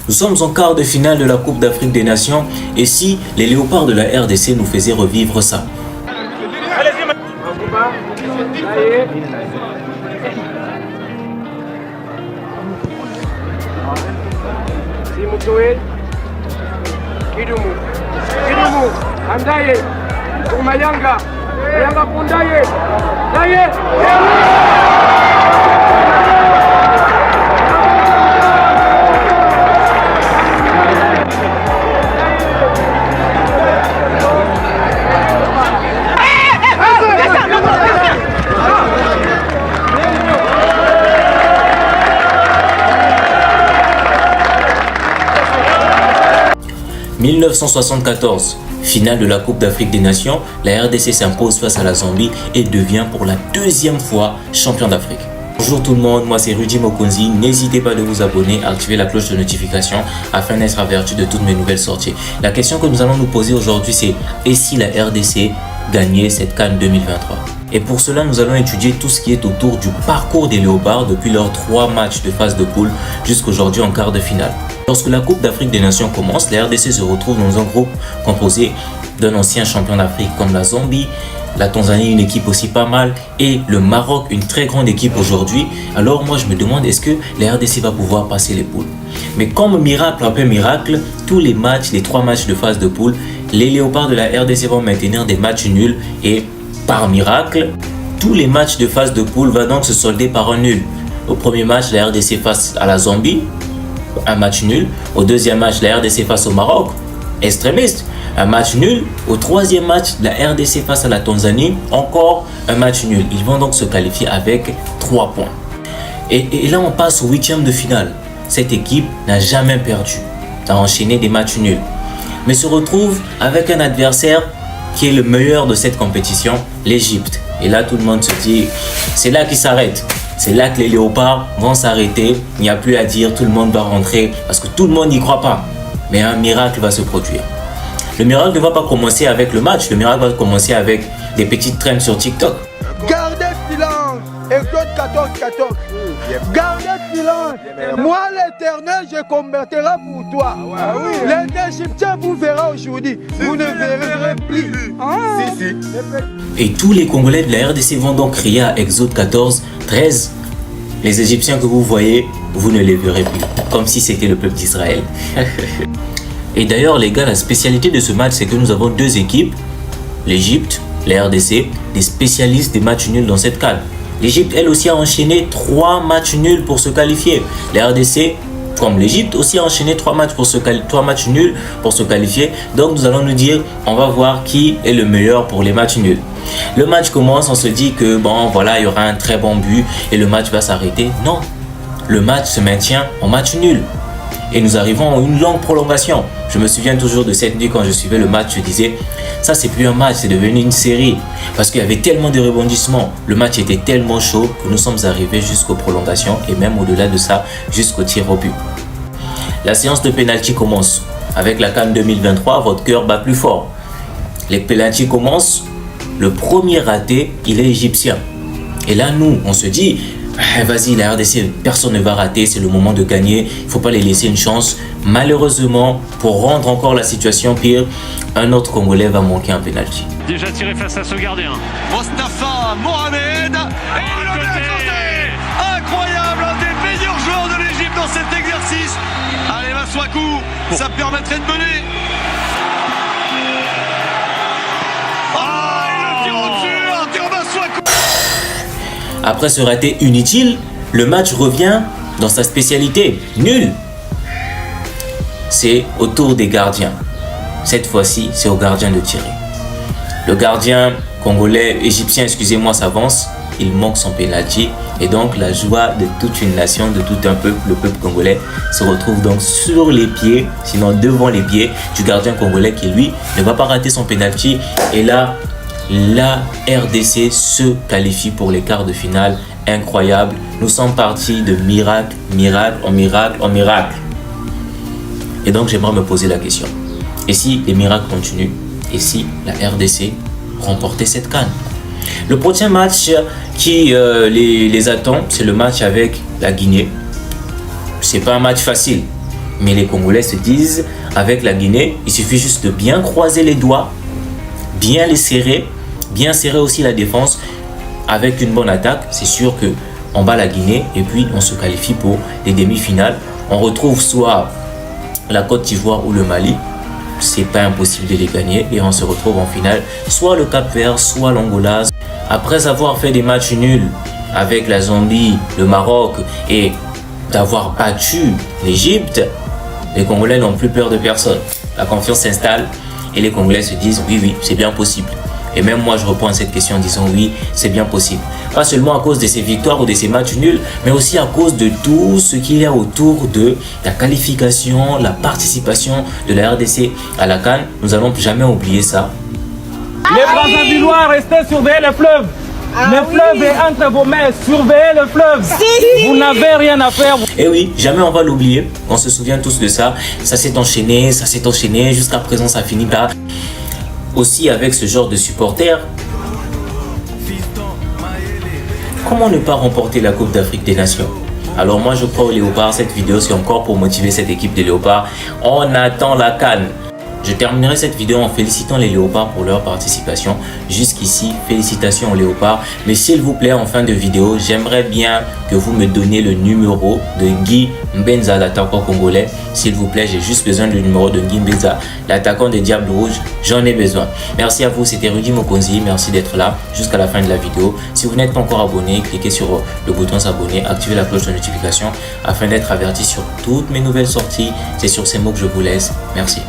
Nous sommes en quart de finale de la Coupe d'Afrique des Nations et si les léopards de la RDC nous faisaient revivre ça? Kidumu, Andaye, pour Mayanga, Mayanga pour Ndaye, Ndaye. 1974, finale de la Coupe d'Afrique des Nations, la RDC s'impose face à la Zambie et devient pour la deuxième fois champion d'Afrique. Bonjour tout le monde, moi c'est Rudy Mokonzi. N'hésitez pas de vous abonner, à activer la cloche de notification afin d'être averti de toutes mes nouvelles sorties. La question que nous allons nous poser aujourd'hui c'est: et si la RDC gagnait cette CAN 2023? Et pour cela, nous allons étudier tout ce qui est autour du parcours des Léopards depuis leurs 3 matchs de phase de poule jusqu'aujourd'hui en quart de finale. Lorsque la Coupe d'Afrique des Nations commence, la RDC se retrouve dans un groupe composé d'un ancien champion d'Afrique comme la Zambie, la Tanzanie, une équipe aussi pas mal, et le Maroc, une très grande équipe aujourd'hui. Alors moi je me demande, est-ce que la RDC va pouvoir passer les poules? Mais comme miracle après miracle, tous les matchs, les 3 matchs de phase de poule, les Léopards de la RDC vont maintenir des matchs nuls et par miracle, tous les matchs de phase de poule vont donc se solder par un nul. Au premier match, la RDC face à la Zambie, un match nul. Au deuxième match, la RDC face au Maroc, extrémiste, un match nul. Au troisième match, la RDC face à la Tanzanie, encore un match nul. Ils vont donc se qualifier avec 3 points. Et là, on passe au 8e de finale. Cette équipe n'a jamais perdu, a enchaîné des matchs nuls, mais se retrouve avec un adversaire qui est le meilleur de cette compétition, l'Égypte. Et là, tout le monde se dit, c'est là qu'il s'arrête. C'est là que les Léopards vont s'arrêter. Il n'y a plus à dire, tout le monde va rentrer parce que tout le monde n'y croit pas. Mais un miracle va se produire. Le miracle ne va pas commencer avec le match. Le miracle va commencer avec des petites traînes sur TikTok. Gardez silence. Exode 14. Gardez silence. Moi, l'Éternel, je combattrai pour toi. Les Égyptiens vous verrez aujourd'hui. Vous ne verrez plus. Et tous les Congolais de la RDC vont donc crier à Exode 14:13. Les Égyptiens que vous voyez, vous ne les verrez plus. Comme si c'était le peuple d'Israël. Et d'ailleurs, les gars, la spécialité de ce match, c'est que nous avons 2 équipes. L'Égypte, la RDC, des spécialistes des matchs nuls dans cette CAN. L'Égypte, elle aussi, a enchaîné 3 matchs nuls pour se qualifier. La RDC, comme l'Égypte, aussi a enchaîné 3 matchs nuls pour se qualifier. Donc, nous allons nous dire, on va voir qui est le meilleur pour les matchs nuls. Le match commence, on se dit que, bon, voilà, il y aura un très bon but et le match va s'arrêter. Non, le match se maintient en match nul. Et nous arrivons à une longue prolongation. Je me souviens toujours de cette nuit quand je suivais le match, je disais, ça c'est plus un match, c'est devenu une série. Parce qu'il y avait tellement de rebondissements. Le match était tellement chaud que nous sommes arrivés jusqu'aux prolongations et même au-delà de ça, jusqu'au tir au but. La séance de pénalty commence. Avec la CAN 2023, votre cœur bat plus fort. Les pénaltys commencent. Le premier raté, il est égyptien. Et là, nous, on se dit, vas-y, la RDC, personne ne va rater, c'est le moment de gagner, il ne faut pas les laisser une chance. Malheureusement, pour rendre encore la situation pire, un autre Congolais va manquer un pénalty. Déjà tiré face à ce gardien. Mostafa Mohamed. Et il le met. Incroyable, un des meilleurs joueurs de l'Égypte dans cet exercice. Allez, Maswaku, ça permettrait de mener. Après ce raté inutile, le match revient dans sa spécialité, nul. C'est au tour des gardiens. Cette fois-ci, c'est au gardien de tirer. Le gardien congolais, égyptien, excusez-moi, s'avance. Il manque son penalty. Et donc, la joie de toute une nation, de tout un peuple, le peuple congolais, se retrouve donc sur les pieds, sinon devant les pieds du gardien congolais qui, lui, ne va pas rater son penalty. Et là, la RDC se qualifie pour les quarts de finale. Incroyable. Nous sommes partis de miracle en miracle. Et donc, j'aimerais me poser la question. Et si les miracles continuent? Et si la RDC remportait cette CAN? Le prochain match qui les attend, c'est le match avec la Guinée. C'est pas un match facile. Mais les Congolais se disent, avec la Guinée, il suffit juste de bien croiser les doigts, bien les serrer, bien serrer aussi la défense. Avec une bonne attaque, c'est sûr qu'on bat la Guinée et puis on se qualifie pour les demi-finales. On retrouve soit la Côte d'Ivoire ou le Mali. C'est pas impossible de les gagner et on se retrouve en finale, soit le Cap-Vert, soit l'Angola. Après avoir fait des matchs nuls avec la Zambie, le Maroc et d'avoir battu l'Égypte, les Congolais n'ont plus peur de personne. La confiance s'installe et les Congolais se disent oui, c'est bien possible. Et même moi, je reprends à cette question en disant oui, c'est bien possible. Pas seulement à cause de ces victoires ou de ces matchs nuls, mais aussi à cause de tout ce qu'il y a autour de la qualification, la participation de la RDC à la CAN. Nous n'allons jamais oublier ça. Les Brassavillois, restez surveiller le fleuve. Le fleuve est entre vos mains, surveillez le fleuve. Vous n'avez rien à faire. Et oui, jamais on va l'oublier. On se souvient tous de ça. Ça s'est enchaîné, jusqu'à présent ça finit par... Aussi avec ce genre de supporters, comment ne pas remporter la Coupe d'Afrique des Nations? Alors moi je crois aux Léopards, cette vidéo c'est encore pour motiver cette équipe de Léopards. On attend la CAN. Je terminerai cette vidéo en félicitant les Léopards pour leur participation. Jusqu'ici, félicitations aux Léopards. Mais s'il vous plaît, en fin de vidéo, j'aimerais bien que vous me donniez le numéro de Guy Mbenza, l'attaquant congolais. S'il vous plaît, j'ai juste besoin du numéro de Guy Mbenza, l'attaquant des Diables Rouges. J'en ai besoin. Merci à vous, c'était Rudy Mokonzi. Merci d'être là jusqu'à la fin de la vidéo. Si vous n'êtes pas encore abonné, cliquez sur le bouton s'abonner, activez la cloche de notification afin d'être averti sur toutes mes nouvelles sorties. C'est sur ces mots que je vous laisse. Merci.